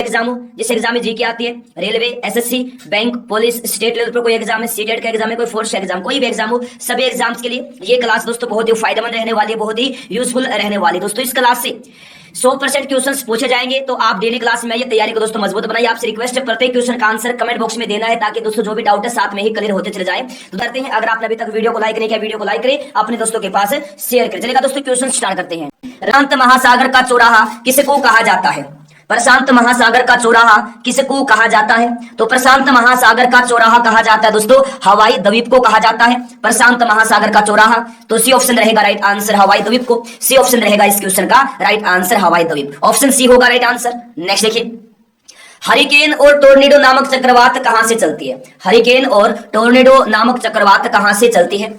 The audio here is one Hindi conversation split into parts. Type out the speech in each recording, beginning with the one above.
एग्जाम हो, जिस एग्जाम में जीके आती है, railway, SSC, bank, police, state level पर कोई एग्जाम है, सीटेट का एग्जाम है, कोई फोर्स का एग्जाम, कोई भी एग्जाम हो, सभी एग्जाम्स के लिए ये क्लास दोस्तों बहुत ही फायदेमंद रहने वाली है, बहुत ही यूजफुल रहने वाली है दोस्तों। इस क्लास से 100% क्वेश्चंस पूछे जाएंगे, तो आप डेली क्लास में ये तैयारी को दोस्तों मजबूत बनाइए। आपसे रिक्वेस्ट है प्रत्येक क्वेश्चन का आंसर कमेंट बॉक्स में देना है, ताकि दोस्तों जो भी डाउट है साथ में ही क्लियर होते चले जाए। तो करते हैं, अगर आपने अभी तक वीडियो को लाइक नहीं किया, वीडियो को लाइक करें, अपने दोस्तों के पास शेयर करें। चलेगा दोस्तों, क्वेश्चन स्टार्ट करते हैं। प्रशांत महासागर का चौराहा किसको कहा जाता है? प्रशांत महासागर का चौराहा किसको कहा जाता है? तो प्रशांत महासागर का चौराहा कहा जाता है दोस्तों हवाई द्वीप को कहा जाता है, प्रशांत महासागर का चौराहा। तो सी ऑप्शन रहेगा राइट आंसर हवाई द्वीप को, सी ऑप्शन रहेगा इस क्वेश्चन का राइट आंसर हवाई द्वीप, ऑप्शन सी होगा राइट आंसर। नेक्स्ट देखिए, हरिकेन और टोर्नेडो नामक चक्रवात कहां से चलती है? हरिकेन और टोर्नेडो नामक चक्रवात कहां से चलती है?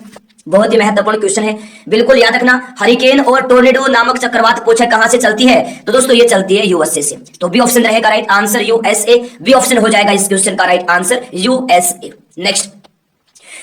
बहुत ही महत्वपूर्ण क्वेश्चन है, बिल्कुल याद रखना। हरिकेन और टोर्नेडो नामक चक्रवात पूछा कहां से चलती है? तो दोस्तों ये चलती है यूएसए से, तो बी ऑप्शन रहेगा right answer USA, B option हो जाएगा इस क्वेश्चन का राइट आंसर यूएसए। नेक्स्ट,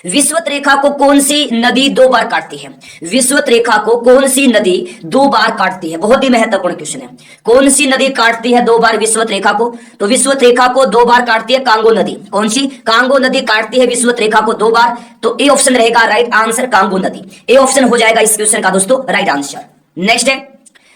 विषुवत रेखा को कौन सी नदी 2 बार काटती है? विषुवत रेखा को कौन सी नदी 2 बार काटती है? बहुत ही महत्वपूर्ण क्वेश्चन है, कौन सी नदी काटती है 2 बार विषुवत रेखा को? तो विषुवत रेखा को 2 बार काटती है कांगो नदी। कौन सी? कांगो नदी काटती है विषुवत रेखा को 2 बार, तो ए ऑप्शन रहेगा राइट आंसर कांगो नदी, ए ऑप्शन हो जाएगा इस क्वेश्चन का दोस्तों राइट आंसर। नेक्स्ट है,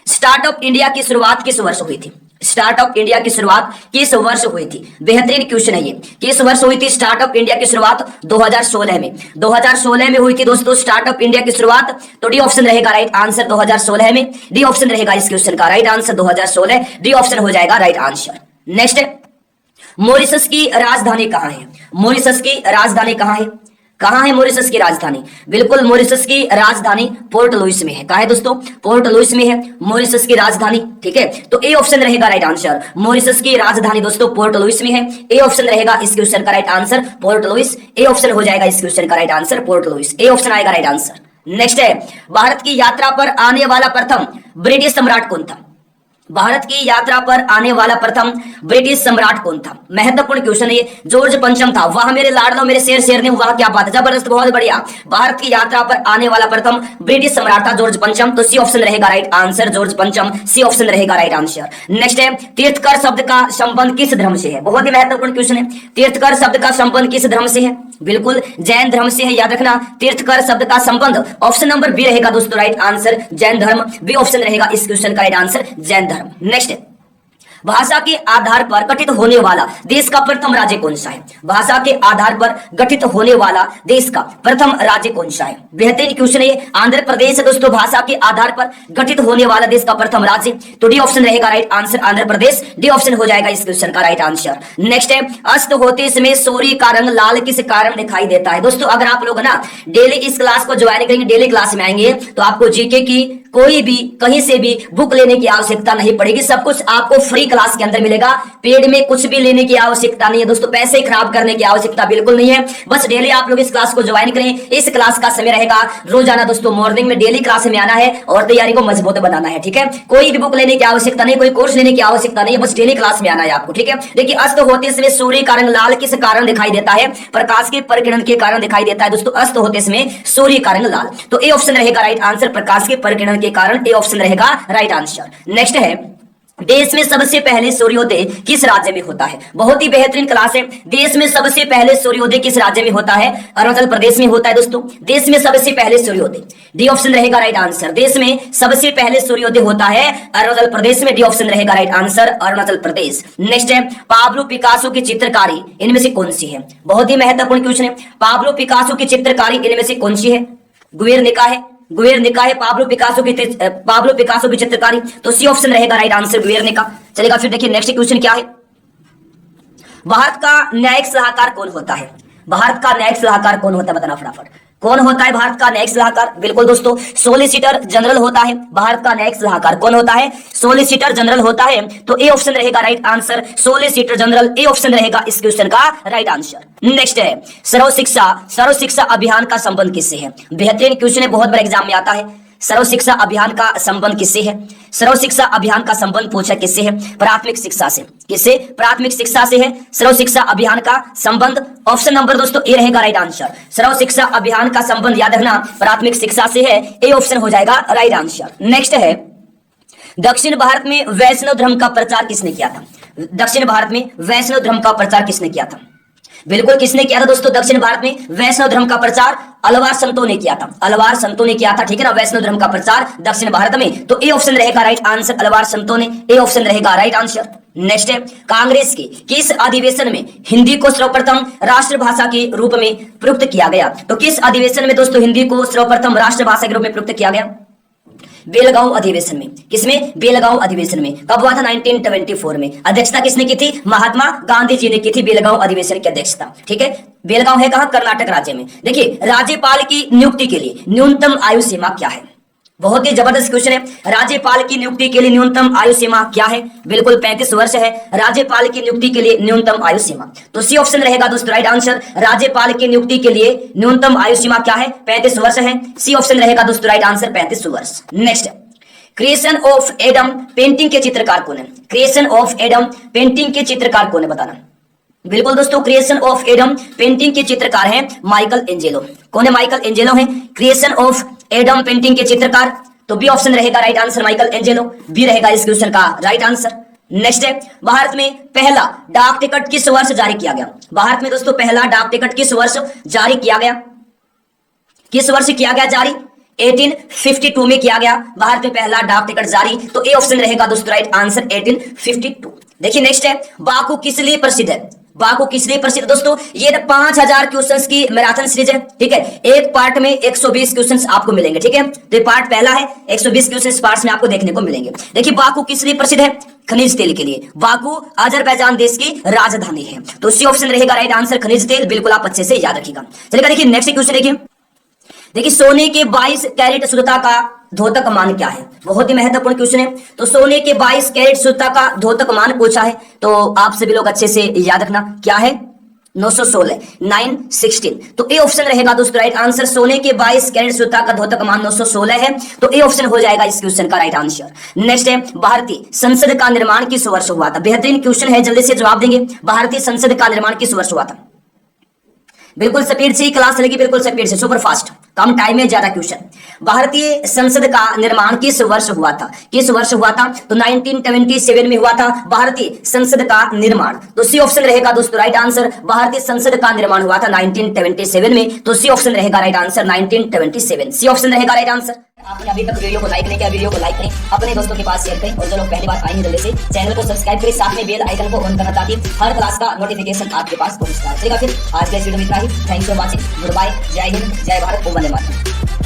स्टार्टअप इंडिया की शुरुआत किस वर्ष हुई थी? स्टार्टअप इंडिया की शुरुआत किस वर्ष हुई थी? बेहतरीन क्वेश्चन है ये, किस वर्ष हुई थी स्टार्टअप इंडिया की शुरुआत? 2016 में, 2016 में हुई थी दोस्तों स्टार्टअप इंडिया की शुरुआत, तो डी ऑप्शन रहेगा राइट आंसर 2016 में, डी ऑप्शन रहेगा इस क्वेश्चन का राइट आंसर 2016, डी ऑप्शन हो जाएगा राइट आंसर। नेक्स्ट है, मॉरिशस की राजधानी कहां है? मॉरिशस की राजधानी कहां है? कहां है मॉरिशस की राजधानी? बिल्कुल मॉरिशस की राजधानी पोर्ट लुइस में है। कहां है दोस्तों? पोर्ट लुइस में है मॉरिशस की राजधानी, ठीक है, तो ए ऑप्शन रहेगा राइट आंसर। मॉरिशस की राजधानी दोस्तों पोर्ट लुइस में है, ए ऑप्शन रहेगा इस क्वेश्चन का right answer Port Louis, A option हो जाएगा इस क्वेश्चन का right answer Port Louis, A option आएगा राइट आंसर। नेक्स्ट है, भारत की यात्रा पर आने वाला प्रथम ब्रिटिश सम्राट कौन था? भारत की यात्रा पर आने वाला प्रथम ब्रिटिश सम्राट कौन था? महत्वपूर्ण क्वेश्चन है ये, जॉर्ज पंचम था। वाह मेरे लाडलो, मेरे शेर ने, वाह क्या बात है, जबरदस्त, बहुत बढ़िया। भारत की यात्रा पर आने वाला प्रथम ब्रिटिश सम्राट था जॉर्ज पंचम, तो सी ऑप्शन रहेगा राइट आंसर जॉर्ज पंचम, सी ऑप्शन रहेगा राइट आंसर। नेक्स्ट है, तीर्थकर शब्द का संबंध किस धर्म से है? बहुत ही महत्वपूर्ण क्वेश्चन है, तीर्थकर शब्द का संबंध किस धर्म से है? बिल्कुल जैन धर्म से है, याद रखना। तीर्थकर शब्द का संबंध ऑप्शन नंबर बी रहेगा दोस्तों राइट आंसर जैन धर्म, बी ऑप्शन रहेगा इस क्वेश्चन का राइट आंसर जैन धर्म। नेक्स्ट, भाषा के आधार पर गठित होने वाला देश का प्रथम राज्य कौन सा है? भाषा के आधार पर गठित होने वाला देश का प्रथम राज्य कौन सा है? बेहतरीन क्वेश्चन है, आंध्र प्रदेश है दोस्तों भाषा के आधार पर गठित होने वाला देश का प्रथम राज्य, तो डी ऑप्शन रहेगा right answer Andhra Pradesh, D option हो जाएगा इस क्वेश्चन का राइट आंसर। नेक्स्ट है, अस्त होते समय सूर्य का रंग लाल किस कारण दिखाई देता है? दोस्तों अगर आप लोग ना डेली इस क्लास को ज्वाइन करेंगे, डेली क्लास में आएंगे, तो आपको जीके की कोई भी कहीं से भी बुक लेने की आवश्यकता नहीं पड़ेगी, सब कुछ आपको फ्री क्लास के अंदर मिलेगा। पेड में कुछ भी लेने की आवश्यकता नहीं है दोस्तों, पैसे खराब करने की आवश्यकता बिल्कुल नहीं है। बस डेली आप लोग इस क्लास को ज्वाइन करें। इस क्लास का समय रहेगा रोजाना दोस्तों मॉर्निंग में, डेली क्लास में आना है और तैयारी को मजबूत बनाना है, ठीक है। कोई भी बुक लेने की आवश्यकता नहीं, कोई कोर्स लेने की आवश्यकता नहीं है, बस डेली क्लास में आना है आपको, ठीक है। देखिए, अस्त होते समय सूर्य का रंग लाल किस कारण दिखाई देता है? प्रकाश के परिकिरण के कारण दिखाई देता है दोस्तों, अस्त होते समय सूर्य का रंग लाल, तो ए ऑप्शन रहेगा राइट आंसर प्रकाश के परिकिरण के कारण, ए ऑप्शन रहेगा राइट आंसर। नेक्स्ट है, देश में सबसे पहले सूर्योदय किस राज्य में होता है? बहुत ही बेहतरीन क्लास है। देश में सबसे पहले सूर्योदय किस राज्य में होता है? अरुणाचल प्रदेश में होता है दोस्तों। देश में सबसे पहले सूर्योदय, डी ऑप्शन रहेगा राइट आंसर। देश में सबसे पहले सूर्योदय होता है अरुणाचल प्रदेश में, डी ऑप्शन रहेगा right answer Arunachal Pradesh. Next है, पाब्लो पिकासो की चित्रकारी इनमें से कौन सी है? बहुत ही महत्वपूर्ण क्वेश्चन है, पाब्लो पिकासो की चित्रकारी इनमें से कौन सी है? गुएर्निका है, गुएर्निका है पाब्लो पिकासो की चित्रकारी, तो सी ऑप्शन रहेगा राइट आंसर गुएर्निका। चलेगा, फिर देखिए नेक्स्ट क्वेश्चन क्या है, भारत का न्यायिक सलाहकार कौन होता है? भारत का न्यायिक सलाहकार कौन होता है? बताना फटाफट, कौन होता है भारत का न्यायिक सलाहकार? बिल्कुल दोस्तों, सोलिसिटर जनरल होता है भारत का न्यायिक सलाहकार। कौन होता है? सोलिसिटर जनरल होता है, तो ए ऑप्शन रहेगा right answer solicitor general, A option रहेगा इस क्वेश्चन का राइट आंसर। नेक्स्ट है, सर्व शिक्षा अभियान का संबंध किससे है? बेहतरीन क्वेश्चन है, बहुत बड़ा एग्जाम में आता है। सर्व शिक्षा अभियान का संबंध किससे है? सर्व शिक्षा अभियान का संबंध पूछा किससे है? प्राथमिक शिक्षा से। किससे? प्राथमिक शिक्षा से है सर्व शिक्षा अभियान का संबंध। ऑप्शन नंबर दोस्तों ए रहेगा राइट आंसर। सर्व शिक्षा अभियान का संबंध याद रखना प्राथमिक शिक्षा से है, ए ऑप्शन हो जाएगा राइट आंसर। नेक्स्ट है, दक्षिण भारत में वैष्णव धर्म का प्रचार किसने किया था? दक्षिण भारत में वैष्णव धर्म का प्रचार किसने किया था? बिल्कुल किसने किया था दोस्तों? दक्षिण भारत में वैष्णव धर्म का प्रचार अलवार संतों ने किया था। अलवार संतों ने किया था, ठीक है ना, वैष्णव धर्म का प्रचार दक्षिण भारत में। तो ए ऑप्शन रहेगा राइट आंसर, अलवार संतों ने। ए ऑप्शन रहेगा राइट आंसर। नेक्स्ट है, कांग्रेस के किस अधिवेशन में हिंदी को सर्वप्रथम राष्ट्रभाषा के रूप में प्रयुक्त किया गया? तो किस अधिवेशन में दोस्तों हिंदी को सर्वप्रथम राष्ट्रभाषा के रूप में प्रयुक्त किया गया? बेलगांव अधिवेशन में। किसमें? बेलगांव अधिवेशन में। कब हुआ था? 1924 में। अध्यक्षता किसने की थी? महात्मा गांधी जी ने की थी बेलगांव अधिवेशन की अध्यक्षता, ठीक है। बेलगांव है कहां? कर्नाटक राज्य में। देखिए, राज्यपाल की नियुक्ति के लिए न्यूनतम आयु सीमा क्या है? बहुत ही जबरदस्त क्वेश्चन है। राज्यपाल की नियुक्ति के लिए न्यूनतम आयु सीमा क्या है? बिल्कुल 35 वर्ष है राज्यपाल की नियुक्ति के लिए न्यूनतम आयु सीमा। तो सी ऑप्शन रहेगा दोस्तों राइट आंसर। राज्यपाल की नियुक्ति के लिए न्यूनतम आयु सीमा क्या है? 35 वर्ष है। सी ऑप्शन रहेगा दोस्तों राइट आंसर, 35 वर्ष। Next, creation of Adam painting के चित्रकार कौन है? क्रिएशन ऑफ एडम पेंटिंग के चित्रकार कौन है, बताना। बिल्कुल दोस्तों, क्रिएशन ऑफ एडम पेंटिंग के चित्रकार हैं माइकल एंजेलो। कौन है? माइकल एंजेलो है क्रिएशन ऑफ एडम पेंटिंग के चित्रकार। तो बी ऑप्शन रहेगा right answer, Michelangelo. B रहेगा इस क्वेश्चन का राइट आंसर। नेक्स्ट है, भारत में पहला डाक टिकट किस वर्ष जारी किया गया? भारत में दोस्तों पहला डाक टिकट किस वर्ष जारी किया गया? किस वर्ष किया गया जारी? 1852 में किया गया भारत में पहला डाक टिकट जारी। तो ए ऑप्शन रहेगा दोस्तों राइट आंसर, 1852। देखिए नेक्स्ट है, बाकू किस लिए प्रसिद्ध है? बाकू किस लिए प्रसिद्ध? दोस्तों ये 5000 क्वेश्चंस की मैराथन सीरीज है, ठीक है। एक पार्ट में 120 क्वेश्चंस आपको मिलेंगे, ठीक है। तो ये पार्ट पहला है, 120 क्वेश्चंस पार्ट्स में आपको देखने को मिलेंगे। देखिए, बाकू किस लिए प्रसिद्ध है? खनिज तेल के लिए। बाकू अजरबैजान देश की राजधानी है। तो सी ऑप्शन रहेगा राइट आंसर, खनिज तेल। बिल्कुल आप अच्छे से याद रखिएगा। चलिए देखिए नेक्स्ट क्वेश्चन देखिए। देखिए, सोने के 22 कैरेट शुद्धता का द्योतक मान क्या है? बहुत ही महत्वपूर्ण क्वेश्चन है। तो सोने के 22 कैरेट शुद्धता का द्योतक मान पूछा है, तो आप सभी लोग अच्छे से याद रखना क्या है? 916, 916। तो ए ऑप्शन रहेगा दोस्तों राइट आंसर। सोने के 22 कैरेट शुद्धता का द्योतक मान 916 है। तो ए ऑप्शन हो जाएगा इस क्वेश्चन का राइट आंसर। नेक्स्ट है, भारतीय संसद का निर्माण किस वर्ष हुआ था? बेहतरीन क्वेश्चन है, जल्दी से जवाब देंगे। भारतीय संसद का निर्माण किस वर्ष हुआ था? बिल्कुल स्पीड से ही क्लास चलेगी, बिल्कुल स्पीड से, सुपर फास्ट, कम टाइम में ज्यादा क्वेश्चन। भारतीय संसद का निर्माण किस वर्ष हुआ था? किस वर्ष हुआ था? तो 1927 में हुआ था भारतीय संसद का निर्माण। तो सी ऑप्शन रहेगा दोस्तों राइट आंसर। भारतीय संसद का निर्माण हुआ था 1927 में। तो सी ऑप्शन रहेगा राइट आंसर, 1927। सी ऑप्शन रहेगा राइट आंसर। आपने अभी तक वीडियो को लाइक नहीं किया, वीडियो को लाइक करें, अपने दोस्तों के पास शेयर करें, और जो लोग पहली बार आएंगे जल्दी से चैनल को सब्सक्राइब करें, साथ में बेल आइकन को ऑन करना ताकि हर क्लास का नोटिफिकेशन आपके पास पहुंचता है। चलिए फिर आज के इस वीडियो में इतना ही। Thanks for watching, good bye, जय हिंद, जय भारत, वंदे मातरम।